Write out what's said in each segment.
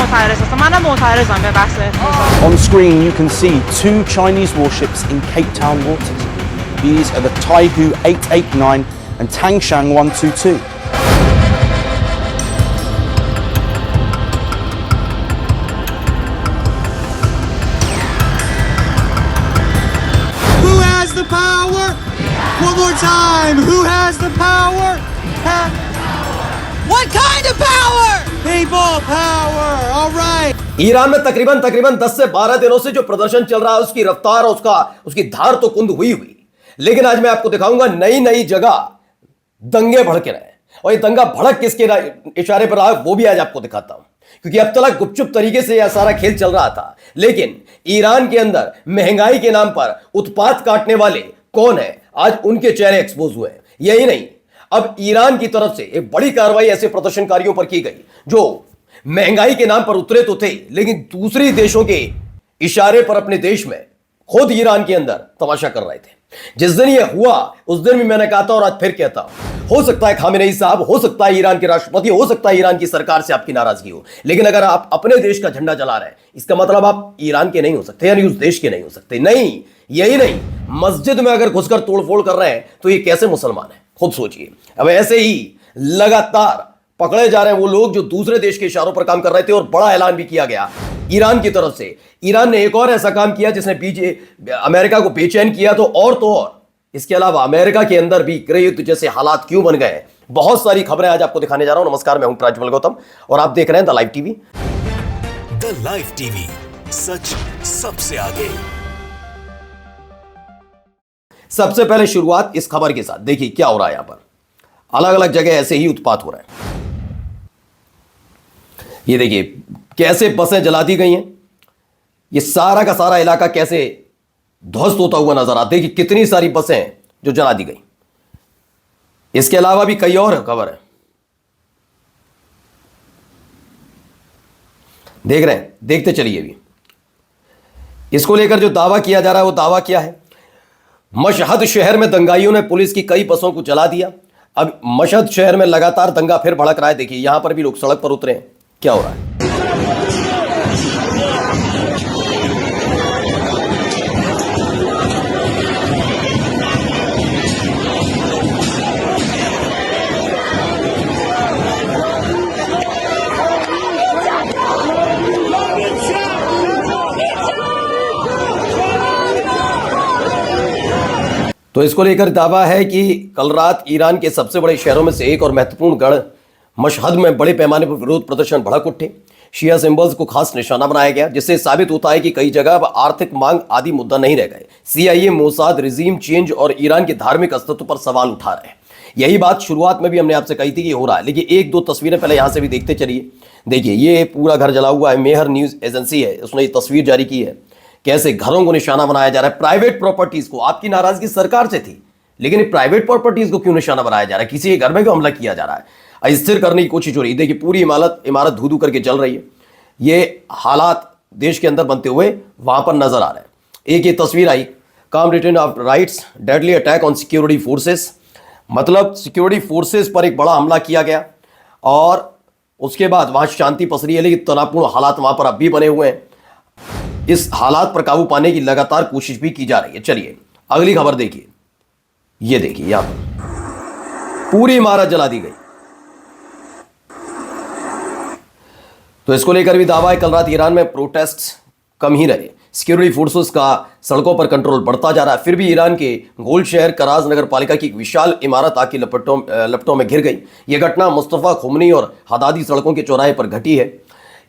살에서 만나 못 살에서 안 봤어요. On screen, you can see two Chinese warships in Cape Town waters. These are the Taihu 889 and Tangshan 122. Who has the power? One more time. Who has the power? What kind of power? People power. All right. Iran में तकरीबन 10 से 12 दिनों से जो प्रदर्शन चल रहा है उसकी रफ्तार और उसकी धार तो कुंद हुई। लेकिन आज मैं आपको दिखाऊंगा नई जगह दंगे भड़के रहे और ये दंगा भड़क किसके इशारे पर रहा है वो भी आज आपको दिखाता हूं, क्योंकि अब तक गुपचुप तरीके से यह सारा खेल चल रहा था। लेकिन ईरान के अंदर महंगाई के नाम पर उत्पात काटने वाले कौन है, आज उनके चेहरे एक्सपोज हुए हैं। यही नहीं, अब ईरान की तरफ से एक बड़ी कार्रवाई ऐसे प्रदर्शनकारियों पर की गई जो महंगाई के नाम पर उतरे तो थे, लेकिन दूसरे देशों के इशारे पर अपने देश में खुद ईरान के अंदर तमाशा कर रहे थे। जिस दिन यह हुआ उस दिन भी मैंने कहा था और आज फिर कहता हूं, हो सकता है खामेनेई साहब, हो सकता है ईरान के राष्ट्रपति, हो सकता है ईरान की सरकार से आपकी नाराजगी हो, लेकिन अगर आप अपने देश का झंडा जला रहे हैं इसका मतलब आप ईरान के नहीं हो सकते, यानी उस देश के नहीं हो सकते। नहीं, यही नहीं, मस्जिद में अगर घुसकर तोड़फोड़ कर रहे हैं तो ये कैसे मुसलमान है, खुद सोचिए। अब ऐसे ही लगातार पकड़े जा रहे हैं वो लोग जो दूसरे देश के इशारों पर काम कर रहे थे और बड़ा ऐलान भी किया गया ईरान की तरफ से। ईरान ने एक और ऐसा काम किया जिसने अमेरिका को बेचैन किया, तो और इसके अलावा अमेरिका के अंदर भी गृह युद्ध जैसे हालात क्यों बन गए, बहुत सारी खबरें आज आपको दिखाने जा रहा हूं। नमस्कार, मैं हूं प्राज्वल गौतम और आप देख रहे हैं the live TV. The live TV, सच सबसे आगे। सबसे पहले शुरुआत इस खबर के साथ, देखिए क्या हो रहा है यहां पर। अलग अलग जगह ऐसे ही उत्पात हो रहा है। ये देखिए कैसे बसें जला दी गई हैं, ये सारा का सारा इलाका कैसे ध्वस्त होता हुआ नजर आता है। देखिए कितनी सारी बसें जो जला दी गई। इसके अलावा भी कई और खबर है, देख रहे हैं, देखते चलिए। भी इसको लेकर जो दावा किया जा रहा है वो दावा क्या है। मशहद शहर में दंगाइयों ने पुलिस की कई बसों को जला दिया। अब मशहद शहर में लगातार दंगा फिर भड़क रहा है। देखिए यहां पर भी लोग सड़क पर उतरे हैं, क्या हो रहा है। तो इसको लेकर दावा है कि कल रात ईरान के सबसे बड़े शहरों में से एक और महत्वपूर्ण गढ़ मशहद में बड़े पैमाने पर विरोध प्रदर्शन भड़क उठे। शिया सिंबल्स को खास निशाना बनाया गया, जिससे साबित होता है कि कई जगह अब आर्थिक मांग आदि मुद्दा नहीं रह गए। CIA, मोसाद, रिजीम चेंज और ईरान के धार्मिक अस्तित्व पर सवाल उठा रहे हैं। यही बात शुरुआत में भी हमने आपसे कही थी कि हो रहा है, लेकिन एक दो तस्वीरें पहले यहां से भी देखते चलिए। देखिए ये पूरा घर जला हुआ है। मेहर न्यूज एजेंसी है, उसने ये तस्वीर जारी की है, कैसे घरों को निशाना बनाया जा रहा है, प्राइवेट प्रॉपर्टीज को। आपकी नाराजगी सरकार से थी, लेकिन प्राइवेट प्रॉपर्टीज को क्यों निशाना बनाया जा रहा है, किसी के घर में क्यों हमला किया जा रहा है, अस्थिर करने की कोशिश हो रही है। देखिए पूरी इमारत धू धू करके जल रही है। ये हालात देश के अंदर बनते हुए वहां पर नजर आ रहे हैं। एक ये तस्वीर आई, काम return of rights, deadly attack on security forces, मतलब सिक्योरिटी फोर्सेस पर एक बड़ा हमला किया गया और उसके बाद वहां शांति पसरी है, लेकिन तनावपूर्ण हालात वहां पर अब भी बने हुए हैं। इस हालात पर काबू पाने की लगातार कोशिश भी की जा रही है। चलिए अगली खबर देखिए। ये देखिए यहां पर पूरी इमारत जला दी गई। तो इसको लेकर भी दावा है कल रात ईरान में प्रोटेस्ट कम ही रहे। सिक्योरिटी फोर्सेस का सड़कों पर कंट्रोल बढ़ता जा रहा है। फिर भी ईरान के गोल्ड शहर कराज नगर पालिका की एक विशाल इमारत आग की लपटों में घिर गई। यह घटना मुस्तफा खुमनी और हदादी सड़कों के चौराहे पर घटी है।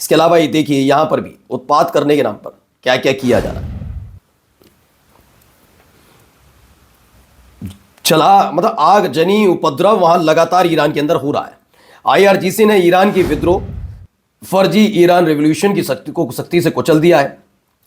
इसके अलावा ये देखिए यहां पर भी उत्पात करने के नाम पर क्या क्या किया जा रहा है। चला मतलब आगजनी उपद्रव वहां लगातार ईरान के अंदर हो रहा है। IRGC ने ईरान की विद्रोह फर्जी ईरान रेवोल्यूशन की सख्ती से कुचल दिया है।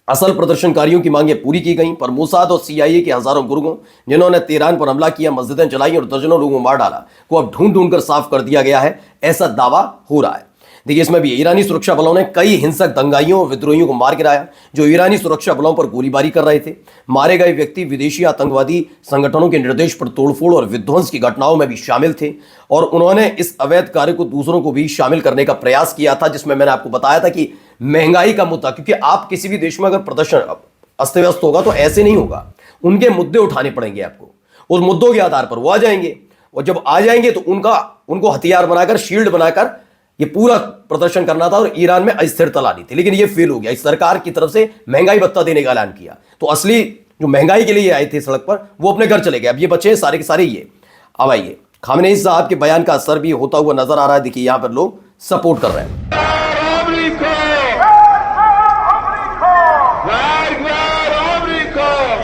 असल प्रदर्शनकारियों की मांगें पूरी की गई, पर मोसाद और CIA के हजारों गुर्गों जिन्होंने तेहरान पर हमला किया, मस्जिदें जलाई और दर्जनों लोगों को मार डाला, को अब ढूंढ ढूंढ कर साफ कर दिया गया है, ऐसा दावा हो रहा है। देखिए, इसमें भी ईरानी सुरक्षा बलों ने कई हिंसक दंगाइयों और विद्रोहियों को मार गिराया जो ईरानी सुरक्षा बलों पर गोलीबारी कर रहे थे। मारे गए व्यक्ति विदेशी आतंकवादी संगठनों के निर्देश पर तोड़फोड़ और विध्वंस की घटनाओं में भी शामिल थे और उन्होंने इस अवैध कार्य को दूसरों को भी शामिल करने का प्रयास किया था, जिसमें मैंने आपको बताया था कि महंगाई का मुद्दा, क्योंकि आप किसी भी देश में अगर प्रदर्शन अस्त व्यस्त होगा तो ऐसे नहीं होगा, उनके मुद्दे उठाने पड़ेंगे आपको। उस मुद्दों के आधार पर वो आ जाएंगे और जब आ जाएंगे तो उनको हथियार बनाकर, शील्ड बनाकर ये पूरा प्रदर्शन करना था और ईरान में अस्थिरता लानी थी। लेकिन ये फेल हो गया। इस सरकार की तरफ से महंगाई भत्ता देने का ऐलान किया तो असली जो महंगाई के लिए आए थे सड़क पर वो अपने घर चले गए। अब ये बचे सारे के सारे ये। अब आइए, खामनेई साहब के बयान का असर भी होता हुआ नजर आ रहा है। देखिए, यहां पर लोग सपोर्ट कर रहे हैं।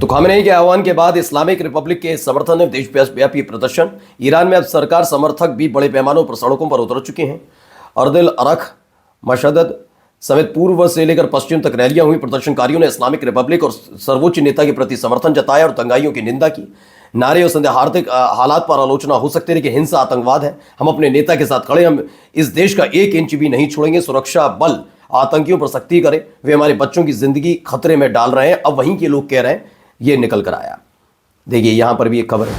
तो खामनेई के आह्वान के बाद इस्लामिक रिपब्लिक के समर्थन में देशव्यापी प्रदर्शन। ईरान में अब सरकार समर्थक भी बड़े पैमानों पर सड़कों पर उतर चुके हैं। अर्दिल अरख, मशहद समेत पूर्व से लेकर पश्चिम तक रैलियां हुई। प्रदर्शनकारियों ने इस्लामिक रिपब्लिक और सर्वोच्च नेता के प्रति समर्थन जताया और दंगाइयों की निंदा की। नारे और संदेहार्थक हालात पर आलोचना हो सकती है कि हिंसा आतंकवाद है, हम अपने नेता के साथ खड़े, हम इस देश का 1 इंच भी नहीं छोड़ेंगे, सुरक्षा बल आतंकियों पर सख्ती करे, वे हमारे बच्चों की जिंदगी खतरे में डाल रहे हैं। अब वहीं के लोग कह रहे हैं, ये निकल कर आया। देखिए, यहां पर भी एक खबर है।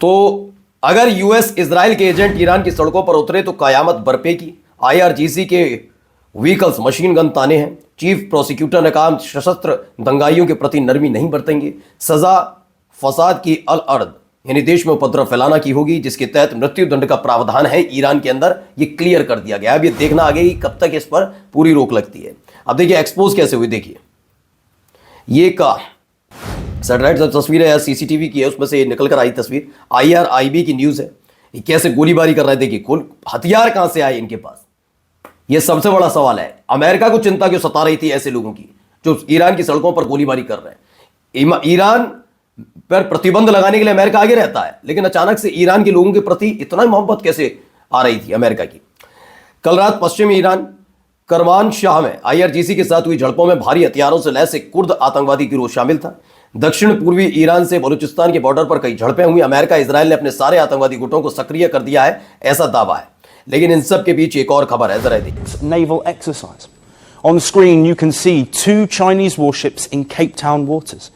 तो अगर यूएस इजराइल के एजेंट ईरान की सड़कों पर उतरे तो कयामत बरपेगी। आईआरजीसी के व्हीकल्स मशीन गन ताने हैं। चीफ प्रोसिक्यूटर ने कहा, सशस्त्र दंगाइयों के प्रति नरमी नहीं बरतेंगे, सजा फसाद की अल अर्द यानी देश में उपद्रव फैलाना की होगी, जिसके तहत मृत्यु दंड का प्रावधान है ईरान के अंदर। ये क्लियर कर दिया गया। अब ये देखना आगे कि कब तक इस पर पूरी रोक लगती है। अब देखिए एक्सपोज कैसे हुई। देखिए, ये का सैटेलाइट तस्वीर है, सीसीटीवी की है, उसमें से निकल कर आई तस्वीर। IRIB की न्यूज है। ये कैसे गोलीबारी कर रहे हैं। देखिए, हथियार कहां से आए इनके पास, ये सबसे बड़ा सवाल है। अमेरिका को चिंता क्यों सता रही थी ऐसे लोगों की जो ईरान की सड़कों पर गोलीबारी कर रहे हैं। ईरान पर प्रतिबंध लगाने के लिए अमेरिका आगे रहता है, लेकिन अचानक से ईरान के लोगों के प्रति इतना मोहब्बत कैसे आ रही थी अमेरिका की। कल रात पश्चिमी ईरान करमान शाह में IRGC के साथ हुई झड़पों में भारी हथियारों से लैस एक कुर्द आतंकवादी गिरोह शामिल था। दक्षिण पूर्वी ईरान से बलूचिस्तान के बॉर्डर पर कई झड़पें हुई। अमेरिका इजराइल ने अपने सारे आतंकवादी गुटों को सक्रिय कर दिया है, ऐसा दावा है। लेकिन इन सब के बीच एक और खबर है, जरा देखिए। Naval exercise. On the screen you can see 2 Chinese warships in Cape Town waters.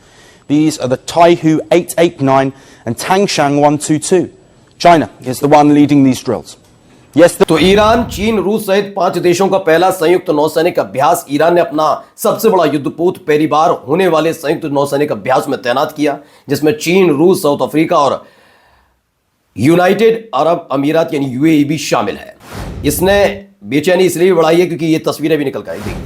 These are the Taihu 889 and Tangshan 122. China is the one leading these drills. Yes, तो ईरान, चीन, रूस सहित 5 देशों का पहला संयुक्त नौसैनिक अभ्यास। ईरान ने अपना सबसे बड़ा युद्धपोत पहली बार होने वाले संयुक्त नौसैनिक अभ्यास में तैनात किया, जिसमें चीन, रूस, साउथ अफ्रीका और यूनाइटेड अरब अमीरात यानी UAE भी शामिल है। इसने बेचैनी इसलिए बढ़ाई है क्योंकि ये तस्वीरें भी निकल कर आई।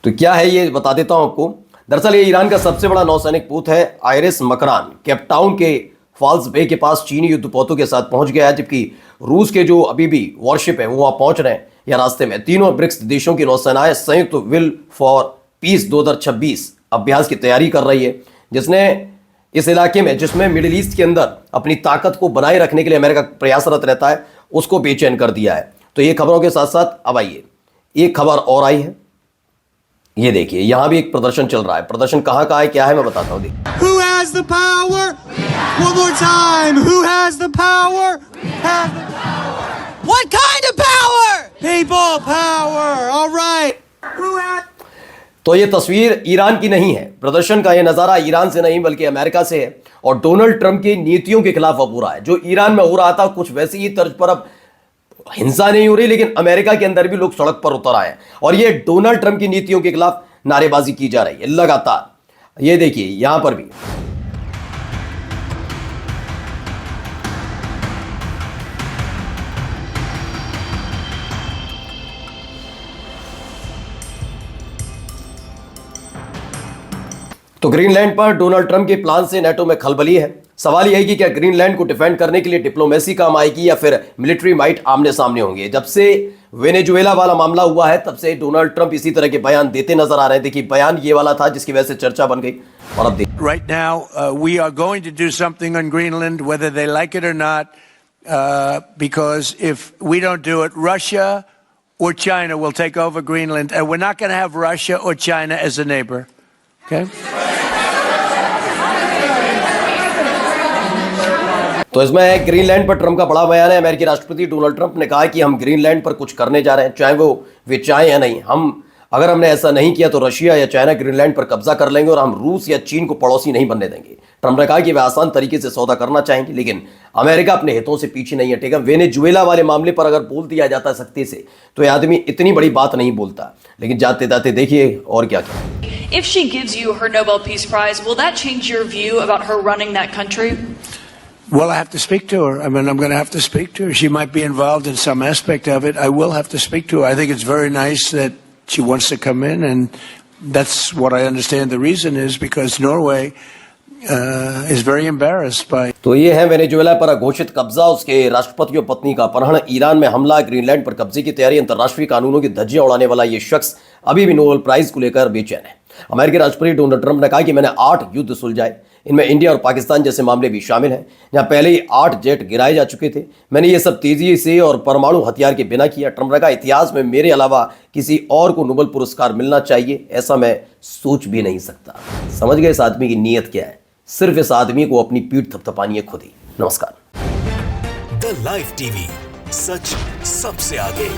तो क्या है ये बता देता हूं आपको। दरअसल ये ईरान का सबसे बड़ा नौसैनिक पोत है। आयरिस मकरान केपटाउन के फॉल्स बे के पास चीनी युद्धपोतों के साथ पहुंच गया है, जबकि रूस के जो अभी भी वॉरशिप है वो वहां पहुंच रहे हैं या रास्ते में। तीनों ब्रिक्स देशों की नौसेनाएं संयुक्त विल फॉर पीस 2026 अभ्यास की तैयारी कर रही है, जिसने इस इलाके में, जिसमें मिडिल ईस्ट के अंदर अपनी ताकत को बनाए रखने के लिए अमेरिका प्रयासरत रहता है, उसको बेचैन कर दिया है। तो ये खबरों के साथ साथ अब आइए एक खबर और आई है। ये देखिए, यहां भी एक प्रदर्शन चल रहा है। प्रदर्शन कहां का है, क्या है, मैं बताता हूं। देखिए, Who has the power? One more time. Who has the power? Have the power. What kind of power? People power. All right. Who has? तो ये तस्वीर ईरान की नहीं है। प्रदर्शन का ये नजारा ईरान से नहीं बल्कि अमेरिका से है और डोनाल्ड ट्रंप की नीतियों के खिलाफ अब हो रहा है। जो ईरान में हो रहा था कुछ वैसी ही तर्ज पर अब हिंसा नहीं हो रही, लेकिन अमेरिका के अंदर भी लोग सड़क पर उतर आए और ये डोनाल्ड ट्रंप की नीतियों के खिलाफ नारेबाजी की जा रही है लगातार। ये देखिए, यहां पर भी तो ग्रीनलैंड पर डोनाल्ड ट्रंप के प्लान से नेटो में खलबली है। सवाल यह है कि क्या ग्रीनलैंड को डिफेंड करने के लिए डिप्लोमेसी काम आएगी या फिर मिलिट्री माइट आमने सामने होंगे। जब से वेनेजुएला वाला मामला हुआ है तब से डोनाल्ड ट्रंप इसी तरह के बयान देते नजर आ रहे हैं। देखिए बयान ये वाला था जिसकी वजह से चर्चा बन गई। और अब देखिए Right now, we are going to do something on Greenland, whether they like it or not, because if we don't do it, Russia or China will take over Greenland, and we're not going to have Russia or China as a neighbor. Okay? तो इसमें Greenland पर Trump का बड़ा बयान है। अमेरिकी राष्ट्रपति Donald Trump ने कहा कि हम ग्रीनलैंड पर कुछ करने जा रहे हैं, चाहे वे चाहें या नहीं। अगर हमने ऐसा नहीं किया तो रशिया या चाइना ग्रीनलैंड पर कब्जा कर लेंगे और हम रूस या चीन को पड़ोसी नहीं बनने देंगे। ट्रंप ने कहा कि वे आसान तरीके से सौदा करना चाहेंगे, लेकिन अमेरिका अपने हितों से पीछे नहीं हटेगा। वेनेजुएला वाले मामले पर अगर बोल दिया जाता सख्ती से तो यह आदमी इतनी बड़ी बात नहीं बोलता, लेकिन जाते जाते देखिए और क्या क्या। If she gives you her Nobel Peace Prize, will that change your view about her running that country? Well, I have to speak to her. I mean, I'm going to have to speak to her. She might be involved in some aspect of it. I will have to speak to her. I think it's very nice that she wants to come in, and that's what I understand the reason is, because Norway is very embarrassed by. तो ये है Venezuela पर अघोषित कब्जा, उसके राष्ट्रपति और पत्नी का अपहरण, ईरान में हमला, ग्रीनलैंड पर कब्जे की तैयारी, अंतर्राष्ट्रीय कानूनों की धज्जियां उड़ाने वाला ये शख्स अभी भी नोबेल प्राइज को लेकर बेचैन है। अमेरिकी राष्ट्रपति डोनाल्ड ट्रंप ने कहा कि मैंने 8 युद्ध सुलझाए, इनमें इंडिया और पाकिस्तान जैसे मामले भी शामिल हैं, जहां पहले ही 8 जेट गिराए जा चुके थे। मैंने ये सब तेजी से और परमाणु हथियार के बिना किया। ट्रंप ने कहा इतिहास में मेरे अलावा किसी और को नोबेल पुरस्कार मिलना चाहिए, ऐसा मैं सोच भी नहीं सकता। समझ गए इस आदमी की नीयत क्या है? सिर्फ इस आदमी को अपनी पीठ थपथपानी है खुद ही। नमस्कार। द लाइव टीवी, सच सबसे आगे।